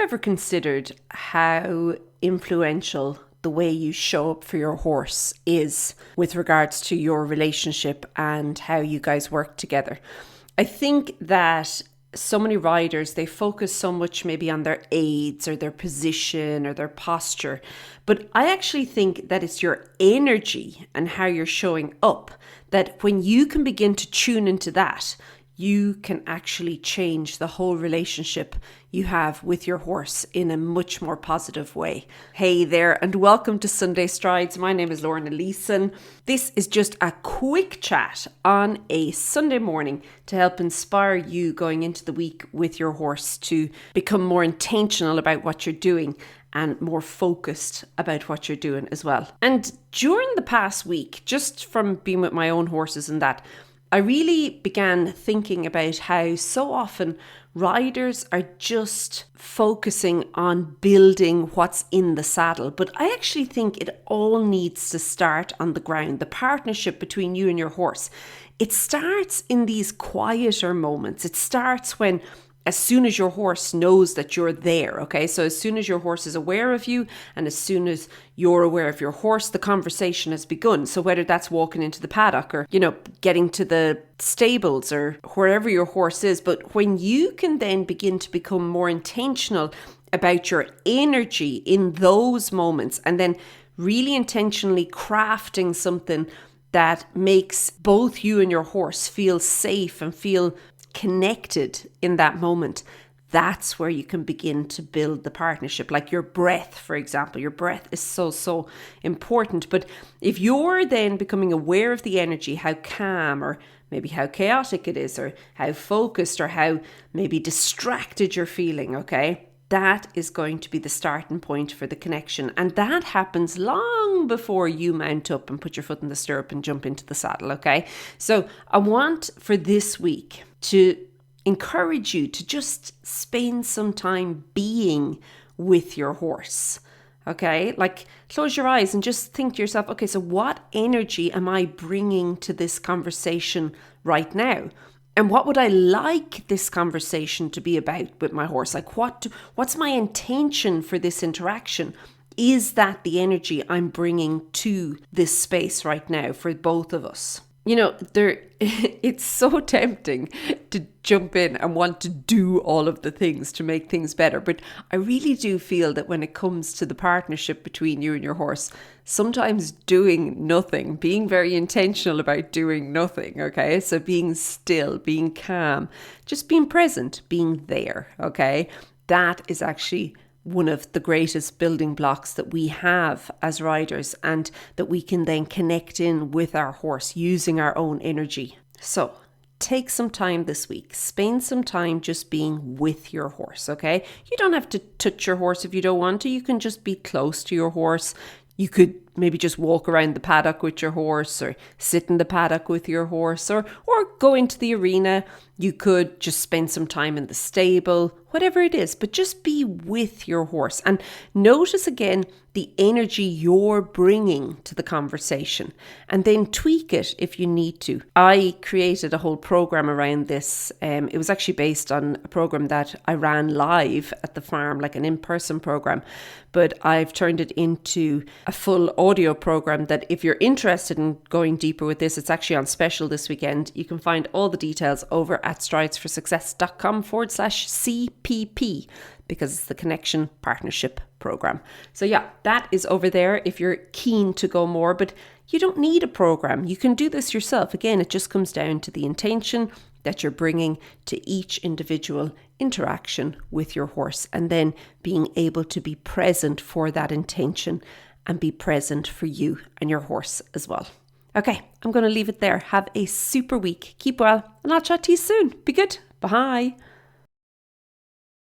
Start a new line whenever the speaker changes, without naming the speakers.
ever considered how influential the way you show up for your horse is with regards to your relationship and how you guys work together? I think that so many riders, they focus so much maybe on their aids or their position or their posture. But I actually think that it's your energy and how you're showing up, that when you can begin to tune into that, you can actually change the whole relationship you have with your horse in a much more positive way. Hey there, and welcome to Sunday Strides. My name is Lorna Leeson. This is just a quick chat on a Sunday morning to help inspire you going into the week with your horse to become more intentional about what you're doing and more focused about what you're doing as well. And during the past week, just from being with my own horses and that, I really began thinking about how so often riders are just focusing on building what's in the saddle. But I actually think it all needs to start on the ground. The partnership between you and your horse. It starts in these quieter moments. It starts when as soon as your horse knows that you're there, okay? So as soon as your horse is aware of you and as soon as you're aware of your horse, the conversation has begun. So whether that's walking into the paddock or, getting to the stables or wherever your horse is, but when you can then begin to become more intentional about your energy in those moments and then really intentionally crafting something that makes both you and your horse feel safe and feel connected in that moment, that's where you can begin to build the partnership. Like your breath, for example. Your breath is so important. But if you're then becoming aware of the energy, how calm or maybe how chaotic it is, or how focused or how maybe distracted you're feeling, okay? That is going to be the starting point for the connection. And that happens long before you mount up and put your foot in the stirrup and jump into the saddle, okay? So I want for this week to encourage you to just spend some time being with your horse, okay? Like close your eyes and just think to yourself, okay, so what energy am I bringing to this conversation right now? And what would I like this conversation to be about with my horse? Like what's my intention for this interaction? Is that the energy I'm bringing to this space right now for both of us? It's so tempting to jump in and want to do all of the things to make things better. But I really do feel that when it comes to the partnership between you and your horse, sometimes doing nothing, being very intentional about doing nothing, okay? So being still, being calm, just being present, being there, okay? That is actually one of the greatest building blocks that we have as riders, and that we can then connect in with our horse using our own energy. So take some time this week, spend some time just being with your horse, okay? You don't have to touch your horse if you don't want to. You can just be close to your horse. You could maybe just walk around the paddock with your horse, or sit in the paddock with your horse, or go into the arena. You could just spend some time in the stable, whatever it is, but just be with your horse and notice again the energy you're bringing to the conversation, and then tweak it if you need to. I created a whole program around this. It was actually based on a program that I ran live at the farm, like an in-person program, but I've turned it into a full audio program that if you're interested in going deeper with this, it's actually on special this weekend. You can find all the details over at stridesforsuccess.com/CPP, because it's the Connection Partnership Program. So yeah, that is over there if you're keen to go more, but you don't need a program. You can do this yourself. Again, it just comes down to the intention that you're bringing to each individual interaction with your horse, and then being able to be present for that intention and be present for you and your horse as well. Okay, I'm going to leave it there. Have a super week. Keep well, and I'll chat to you soon. Be good. Bye.